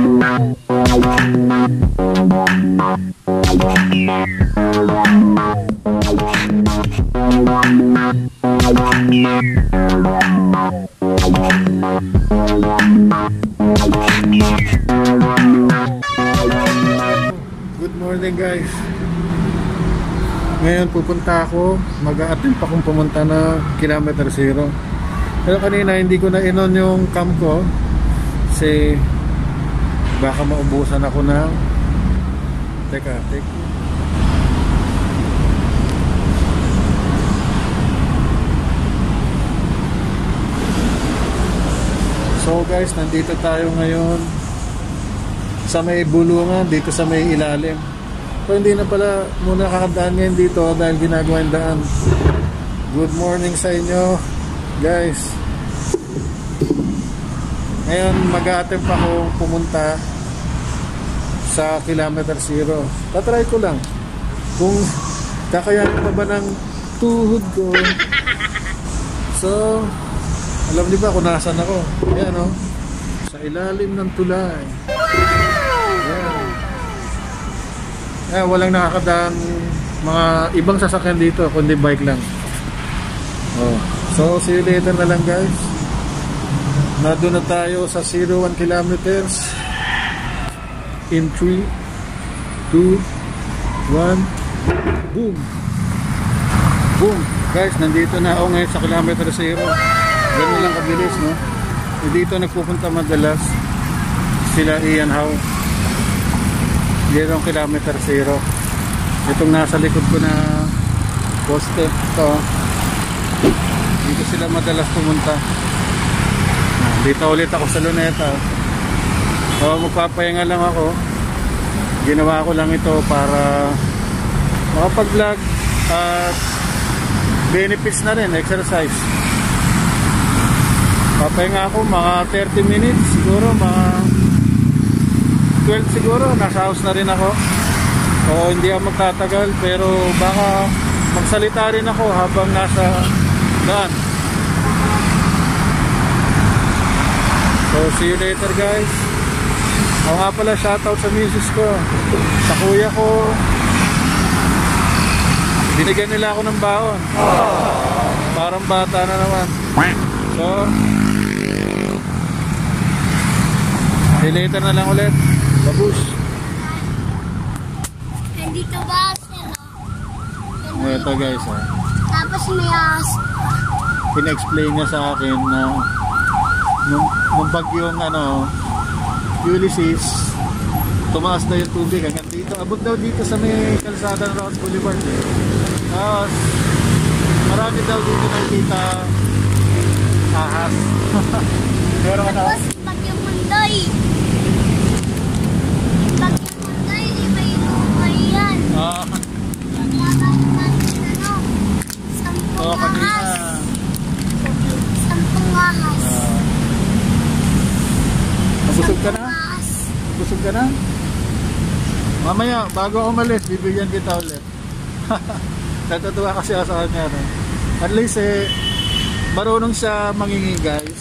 Good morning guys. Ngayon pupunta ako, mag-a-attempt akong pumunta na kilometer 0. Pero kanina hindi ko na inon yung cam ko kasi baka maubusan ako ng teka. So guys, nandito tayo ngayon sa may bulungan, dito sa may ilalim. So hindi na pala muna kakadaan ngayon dito dahil ginagawa yung daan. Good morning sa inyo guys. Ngayon mag-a-attempt ako pumunta sa kilometer 0. Tatry ko lang kung kakayanin pa ba ng tuhod ko. So alam niyo ba kung nasan ako? Ayan o, sa ilalim ng tulay. Ayan. Walang nakakadaan mga ibang sasakyan dito kundi bike lang. So see you later na lang guys. Nandun na tayo sa 01 kilometers in 3, 2, 1 boom. Boom guys, nandito na ako ngayon sa kilometer 0. Ganun lang kabilis, no? Dito nagpupunta madalas sila Ian Howe. Dito ang kilometer 0. Itong nasa likod ko na poste ito, dito sila madalas pumunta. Dito ulit ako sa Luneta. Magpapahinga lang ako. Ginawa ko lang ito para makapag-vlog at benefits na rin, exercise. Papahinga ako mga 30 minutes siguro, mga 12 siguro, nasa house na rin ako. O hindi ako magtatagal, pero baka magsalita rin ako habang nasa daan. So see you later guys. Ako nga pala, shoutout sa misis ko, sa kuya ko. Binigyan nila ako ng baon. Parang bata na naman. So see you later na lang ulit. Babush. Nandito ba sila? Ito guys, Tapos may pina-explain niya sa akin na nung bagyong Ulysses, tumaas na yung tubig hanggang dito. Abot daw dito sa may kalsada ng Round Boulevard. Tapos marami daw dito nakikita ahas. Pero tapos bagyong Mundoy. Bagyong Mundoy, may lumay yan. Sampung ahas. Sampung ahas. Busog ka na? Busog ka na? Mamaya, bago ako umalis, bibigyan kita ulit. Natutuwa kasi ako sa kanya. No? At least marunong siya mangingi guys.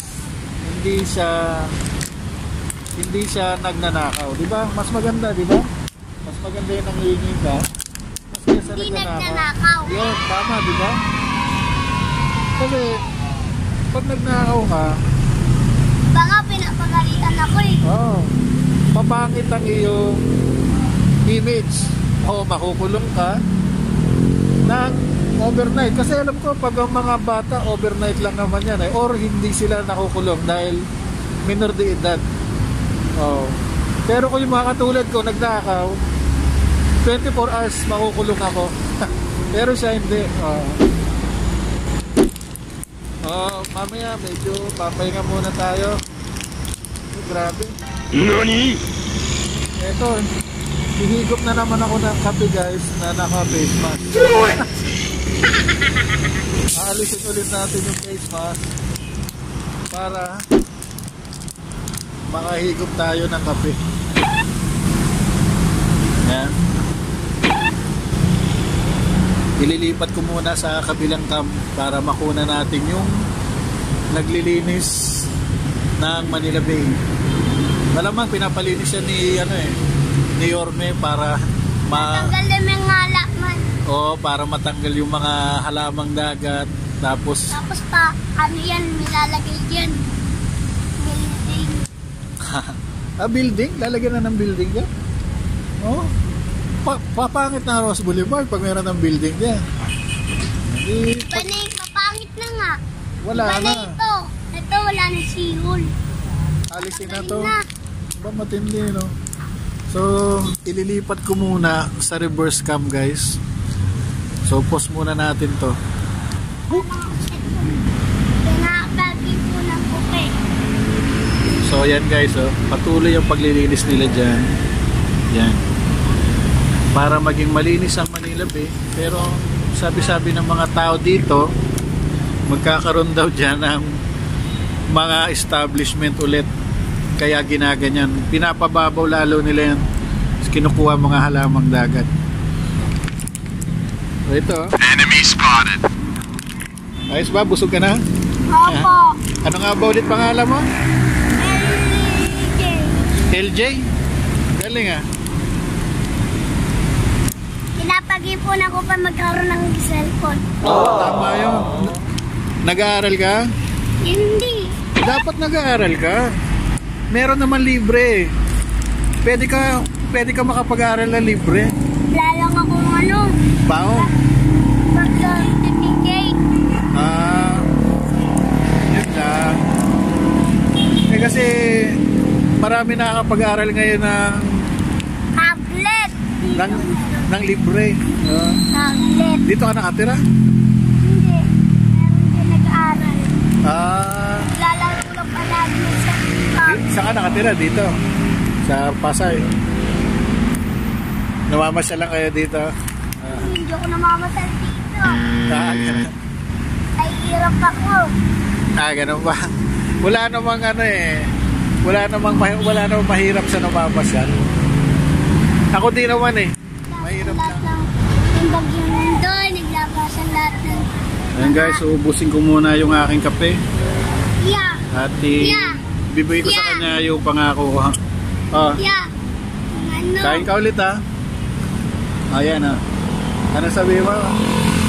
Hindi siya nagnanakaw. Diba? Mas maganda, diba? Mas maganda yung nangingi ka. Mas kaysa nagnanakaw. Yun, tama, diba? Kasi, pag nagnakaw ka, baka pinapagalitan ako papangit ang iyong image. Makukulong ka ng overnight. Kasi alam ko, pag ang mga bata, overnight lang naman yan. Or hindi sila nakukulong dahil minor de edad. Pero kung yung mga katulad ko, nagnakaw, 24 hours makukulong ako. Pero siya hindi. Mamaya medyo papahinga muna tayo. Grabe. NANI? Eto, hihigop na naman ako ng kape guys na naka-face mask. Aalisin ulit natin yung face mask para makahigop tayo ng kape. Yan. Ililipat ko muna sa kabilang cam para makuna natin yung naglilinis ng Manila Bay. Malamang pinapalinis siya ni ni Yorme para Tanggal na may ngalak man. para matanggal yung mga halamang dagat. Tapos pa, yan, nilalagay dyan. Building. building? Lalagyan na ng building dyan? Oh. Papangit na Ross Boulevard pag meron ng building dyan. Papangit na nga. Wala na. Ito wala na sihol. Alisin na to. Ba matindi, no? So, ililipat ko muna sa reverse cam, guys. So, pause muna natin to. Pinapagi po ng pupe. So, yan guys, patuloy yung paglilinis nila dyan. Yan. Para maging malinis ang Manila Bay. Pero, sabi-sabi ng mga tao dito, magkakaroon daw dyan ng mga establishment ulit. Kaya ginaganyan. Pinapababaw lalo nila yan. Kinukuha mga halamang dagat. So, ito. Enemy spotted. Ayos ba? Busog ka na? Opo. Ano nga ba ulit pangalan mo? LJ. LJ? Galing ah. Pinapagi po na ko pa magkaroon ng cellphone. Tama yun. Nag-aaral ka? Hindi. Dapat nag-aaral ka. Meron naman libre. Pwede ka makapag-aaral na libre. Wala lang akong Bao? certificate. Yun lang. Kasi marami nakakapag-aaral ngayon ng Tablet. ng libre. Tablet. Dito ka nakatira? Hindi. Meron din nag-aaral. Lalaro lang palagi sa Saan ka nakatira? Dito? Sa Pasay? Namamasya lang kayo dito? Hindi ako namamasal dito. Ganun. Ay, hirap ako. Ganun ba? Wala namang wala namang mahirap sa namamasyal. Ako din naman mahirap lang. Yung bagyo doon, naglabasan lahat ng... Ayan guys, uubusin ko muna yung aking kape. Yeah. At bibigay ko sa kanya yung pangako ko. Yeah. Kain ka ulit ha. Ayan Ano sabi mo?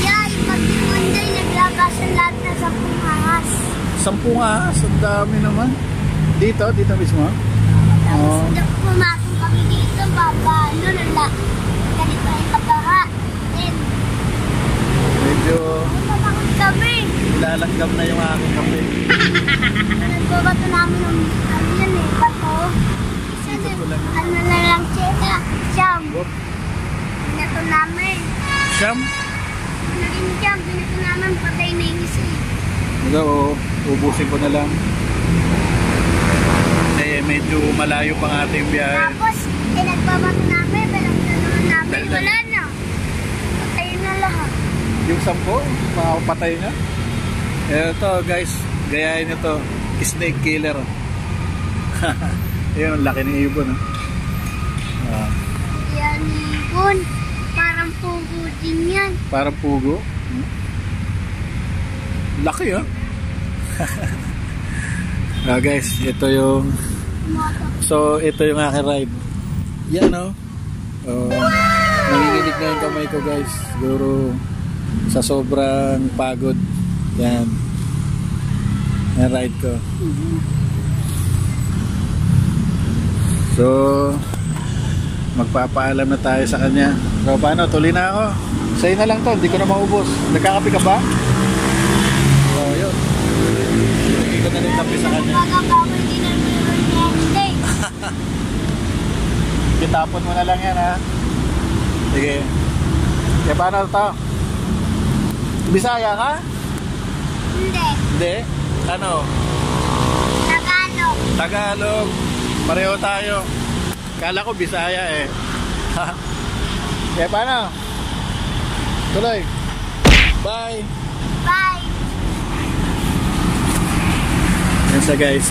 Yeah, yung bagyo doon, naglabasan lahat ng 10 ahas. 10 ahas? Ang dami naman. Dito mismo? Tapos pumasok kami dito, ganito ay kabaha. Then, medyo matakot kami. lalanggam na yung aking kape. Nagbabato namin ng bato. Ano na lang siya, siyam. Binato namin. Siyam? Ano rin siyam, binato namin, patay na yung isa. Ubusin ko na lang. Medyo malayo pang ating biyahe. Tapos, nagbabato namin, pinagtanuhan namin, wala na. Patay na lahat. Yung 10, makapatay na. Ito guys, gayahin ito. Snake killer. Ayun, ang laki ng ibon. Yan, ibon. Parang pugo din yan. Parang pugo? Laki guys, ito yung ito yung aking ride. Yan nanginginig na yung kamay ko guys. Siguro sa sobrang pagod. Yan yung ride ko. So magpapaalam na tayo sa kanya. So paano, tuloy na ako. Sa'yo na lang to, hindi ko na maubos. Nagkakape ka ba? So yun, hindi ko na rin kape sa kanya. Itapon mo na lang yan ha. Sige. Kaya paano ito? Bisaya ka? Hindi? Ano? Tagalog. Pareho tayo. Kala ko Bisaya Kaya paano? Tuloy. Bye. Bye. Yan sa guys.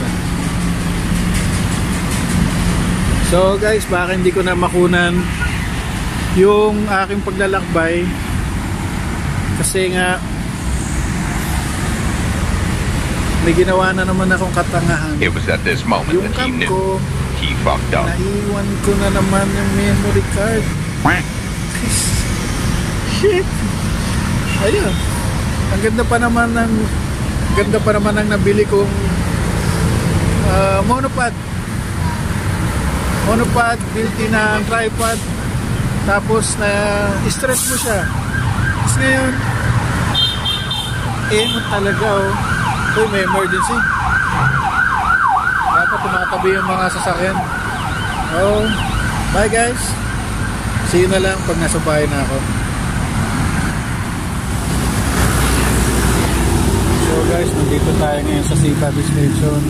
So guys, baka hindi ko na makunan yung aking paglalakbay kasi nga may ginawa na naman akong katangahan. It was at this moment Yung that he cam knew ko He fucked up. Naiwan ko na naman yung memory card. Shit. Ayun. Ang ganda pa naman ng nabili kong monopod. Monopod, built-in na tripod. Tapos na stretch mo siya. Tapos ngayon, talaga oh. Uy, may emergency. Dapat tumatabi yung mga sasakyan. Oh, bye guys. See you na lang pag nasa bahay na ako. So guys, nandito tayo ngayon sa Sitabi Station.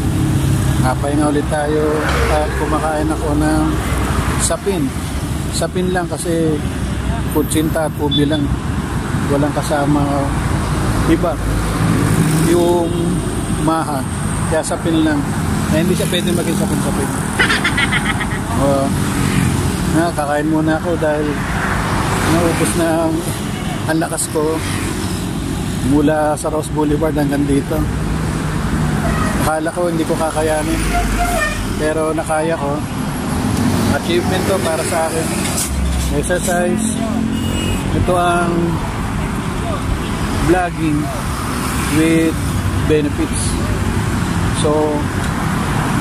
Napahinga ulit tayo at kumakain ako ng sapin. Sapin lang kasi kutsinta at ubi lang. Walang kasama iba. Yung maha. Kaya sapin lang. Na hindi siya pwede maging sapin-sapin. Kakain muna ako dahil naubos na ang lakas ko mula sa Ross Boulevard hanggang dito. Akala ko hindi ko kakayanin, pero nakaya ko. Achievement to para sa akin. Exercise. Ito ang vlogging with benefits. So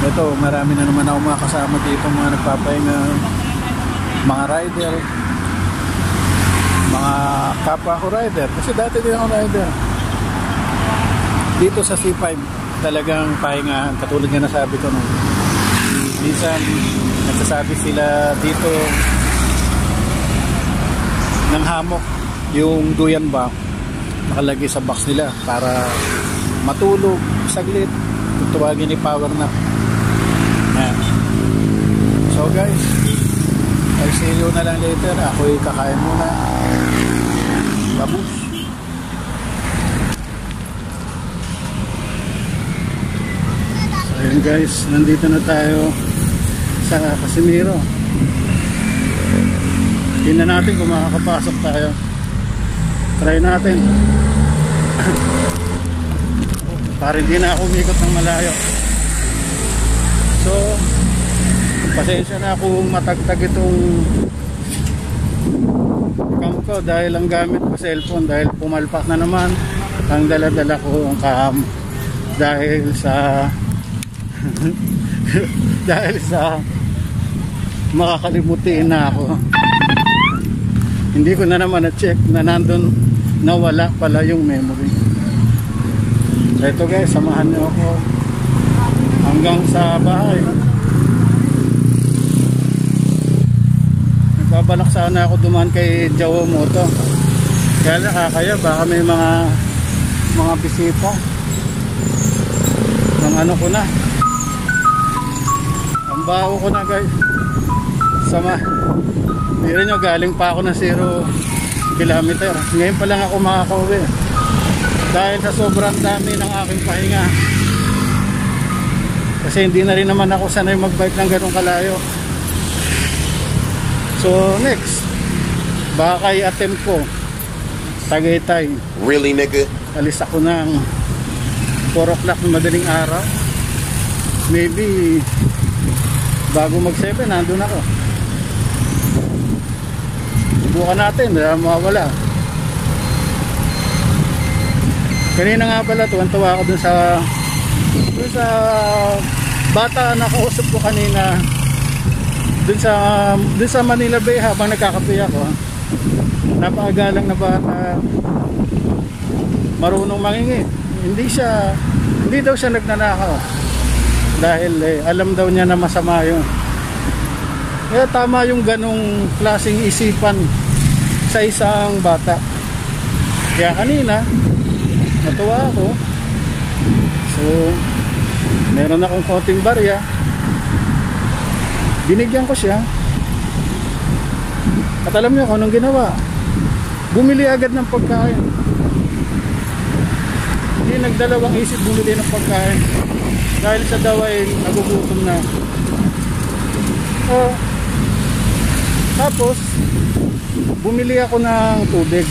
ito, marami na naman ako mga kasama dito, mga nagpapahinga, mga rider, mga kapwa ko rider, kasi dati din ako rider. Dito sa C5 talagang pahingahan, katulad nga nasabi ko nung minsan nagsasabi sila dito ng hamok, yung duyan ba nakalagay sa box nila para matulog saglit, tuwagin ni power nap. So guys, I'll see you na lang later. Ako'y kakain muna. Babush. So yun guys, nandito na tayo sa Casimiro. Tingnan natin kung makakapasok tayo. Try natin. Para hindi na ako umikot ng malayo. So pasensya na kung matagtag itong cam ko dahil ang gamit ko cellphone, dahil pumalpak na naman ang dala-dala ko ang cam dahil sa dahil sa makakalimutin na ako. Hindi ko na naman na-check na nandun, nawala pala yung memory. So ito guys, samahan niyo ako hanggang sa bahay. Babalak sana ako dumaan kay Jawo Moto. Kaya nakakaya, baka may mga bisita. Ng ano ko na. Ang baho ko na guys. Sama. Hindi nyo, galing pa ako ng 0 kilometer. Ngayon pa lang ako makakauwi. Dahil sa sobrang dami ng aking pahinga. Kasi hindi na rin naman ako sanay magbike ng ganong kalayo. So next, baka i-attempt ko Tagaytay. Really nigga? Alis ako ng 4 o'clock ng madaling araw. Maybe bago mag 7 nandun ako. Subukan natin, mawawala. Kanina nga pala, tuwan-tuwa ako dun sa bata na kausap ko kanina dun sa Manila Bay habang nagkakape ako. Napakagalang na bata, marunong mangingi. Hindi daw siya nagnanakaw dahil alam daw niya na masama yun. Kaya tama yung ganong klaseng isipan sa isang bata. Kaya kanina natuwa ako. So meron akong konting barya, binigyan ko siya. At alam niyo kung anong ginawa? Bumili agad ng pagkain. Hindi nagdalawang isip bumili ng pagkain dahil sa daw ay nagugutom na. Tapos bumili ako ng tubig.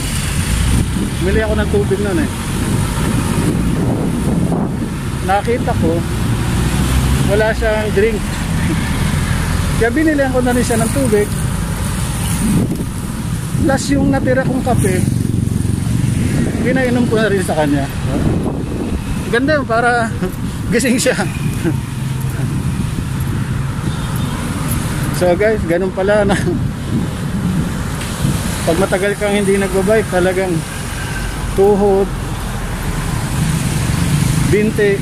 Bumili ako ng tubig noon Nakita ko wala siyang drink. Kaya binilihan ko na rin siya ng tubig. Plus yung natira kong kape, pinainom ko na rin sa kanya. Ganda yun, para gising siya. So guys, ganun pala na pag matagal kang hindi nagbabike, talagang tuhod, binti,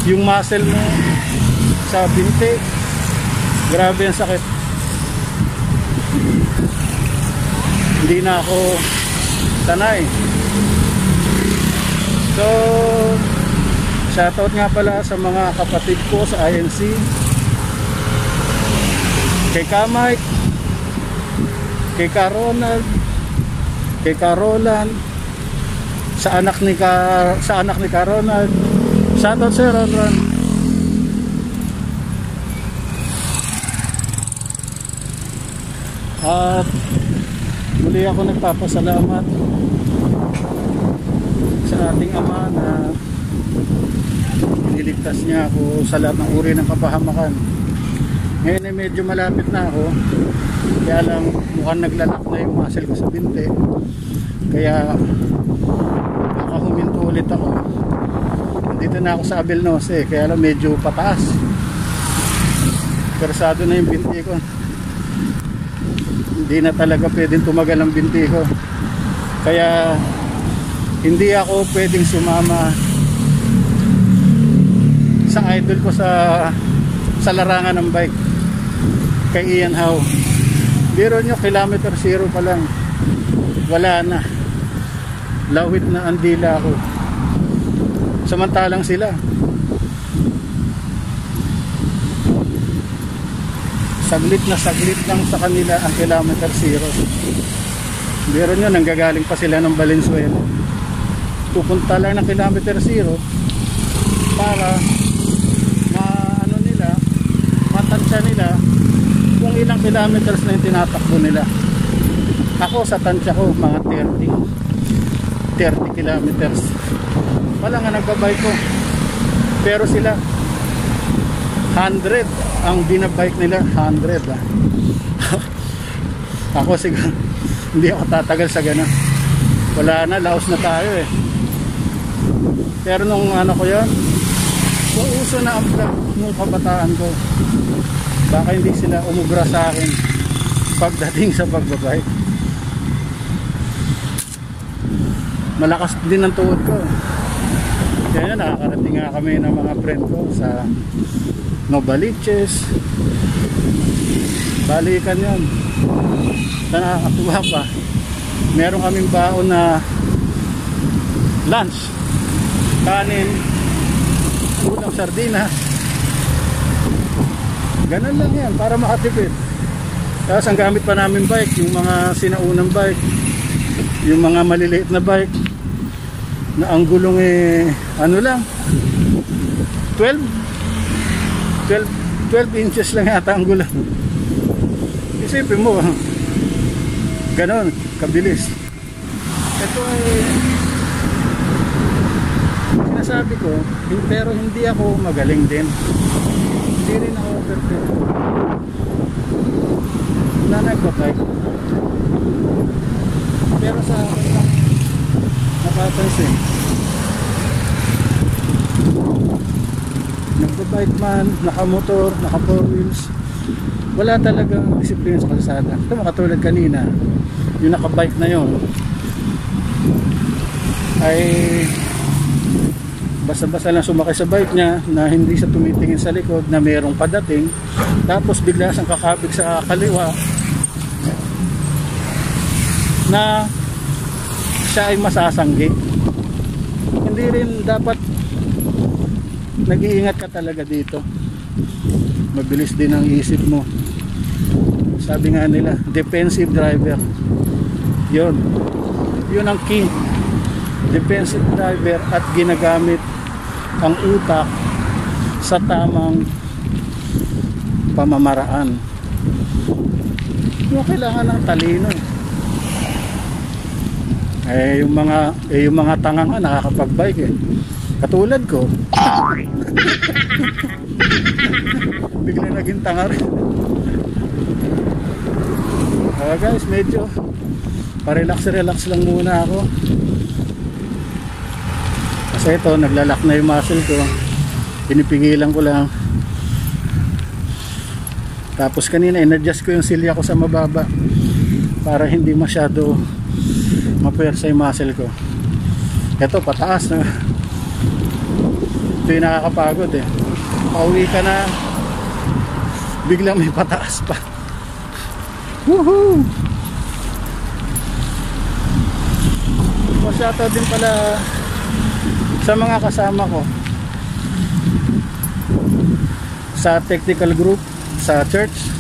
yung muscle mo sa binti, grabe ang sakit. Hindi na ako sanay. So shoutout nga pala sa mga kapatid ko sa INC, kay Kamay, kay Ronald, kay Carolan, sa anak ni Ronald. Shoutout sir Ron. At muli ako nagpapasalamat sa ating Ama na iniligtas niya ako sa lahat ng uri ng kapahamakan. Ngayon ay medyo malapit na ako, kaya lang mukhang naglalak na yung muscle ko sa binti, kaya nakahuminto ulit ako. Dito na ako sa Abilnose, kaya lang medyo pataas, persado na yung binti ko. Hindi na talaga pwedeng tumagal ang binti ko, kaya hindi ako pwedeng sumama sa idol ko sa larangan ng bike, kay Ian Howe. Biro nyo, kilometer 0 pa lang, wala na, lawit na ang dila ko. Samantalang sila saglit lang sa kanila ang kilometer 0. Biro nyo, nanggagaling pa sila ng Valenzuela, pupunta lang ng kilometer 0 para matansya nila kung ilang kilometers na yung tinatakbo nila. Ako sa tansya ko mga 30 kilometers wala nga nagbabike ko, pero sila 100 ang binabike nila, 100 ako siguro hindi ako tatagal sa gano'n, wala na, laos na tayo eh. Pero nung ano ko yun, kung uso na ang vlog nung kabataan ko, baka hindi sila umubra sa akin pagdating sa pagbabike. Malakas din ang tuhod ko, kaya yun, nakakarating nga kami ng mga friend ko sa Novaliches, balikan yun. Nakakatuwa pa, meron kaming baon na lunch, kanin, ulam, sardinas, ganun lang yan para makatipid. Tapos ang gamit pa namin bike, yung mga sinaunang bike, yung mga maliliit na bike na ang gulong eh ano lang 12 inches lang yata ang gulong. Isipin mo, ganon kabilis. Ito ay sinasabi ko, pero hindi ako magaling din, hindi rin ako perfect na nagbabike. Pero sa akin lang napapansin, nagbabike man, nakamotor, naka 4 wheels, wala talagang disiplina sa kalsada. Ito makatulad kanina, yung nakabike na yun ay basta-basta lang sumakay sa bike niya na hindi siya tumitingin sa likod na mayroong padating, tapos bigla siyang kakabig sa kaliwa na siya ay masasanggi. Hindi rin dapat, nag-iingat ka talaga dito, mabilis din ang isip mo. Sabi nga nila, defensive driver, yun ang key, defensive driver, at ginagamit ang utak sa tamang pamamaraan. Yung kailangan ng talino yung mga tanga nga nakakapag-bike eh, katulad ko. bigla naging tanga rin. Guys, medyo pa-relax lang muna ako. Kasi ito, naglalak na yung muscle ko. Pinipigilan ko lang. Tapos kanina in-adjust ko yung silya ko sa mababa para hindi masyado mapuwersa yung muscle ko. Ito pataas na. Ito yung nakakapagod eh. Pauwi ka na, biglang may pataas pa. Woohoo! Shoutout din pala sa mga kasama ko sa technical group sa church.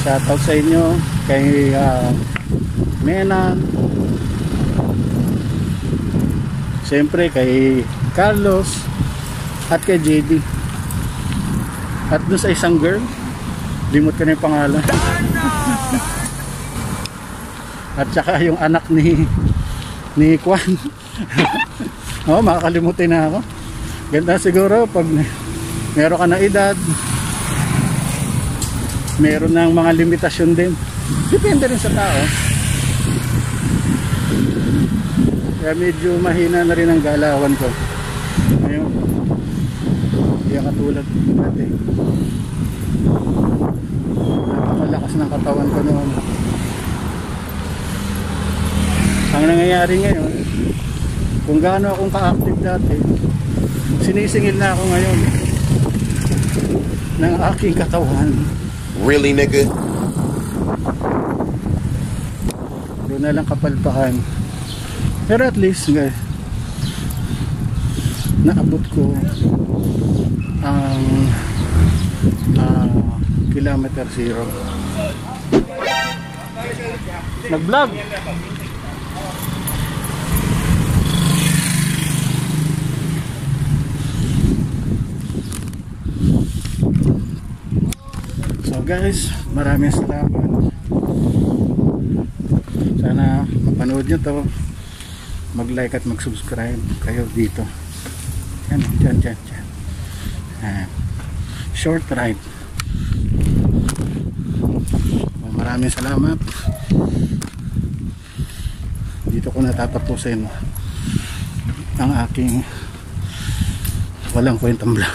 Shoutout sa inyo kay Menan, siyempre kay Carlos at kay JD, at doon sa isang girl, limot ko na yung pangalan. At saka yung anak ni Kwan. Oh, makakalimutin na ako. Ganda siguro pag meron ka na edad, meron ng mga limitasyon din. Depende rin sa tao. Kaya medyo mahina na rin ang galawan ko. Ayun. Hindi katulad dati. Napakalakas ng katawan ko noon. Ang nangyayari ngayon, kung gaano akong ka-active dati, sinisingil na ako ngayon ng aking katawan. Really, nigga? Doon na lang kapalpakan. Pero at least, guys, naabot ko ang kilometer 0. Nag-vlog! So guys, maraming salamat. Sana mapanood nyo to, mag-like at mag-subscribe kayo dito. Yan, dyan. Short ride. Maraming salamat. Dito ko natatapusin ang aking walang kwentang vlog.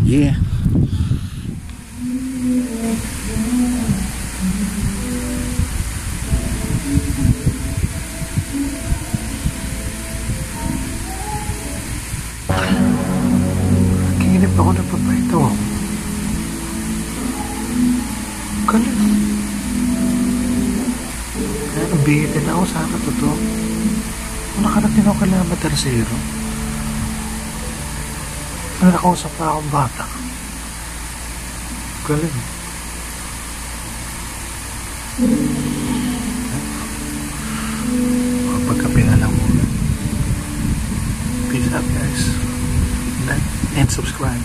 Yeah. Kinip ako na papaito. Galing. Kaya nabihitin ako sa totoo. Kung nakarating ako kilometer 0, nakausap pa akong bata. Galing. Pagkape na lang muna. Peace out guys. Like and subscribe.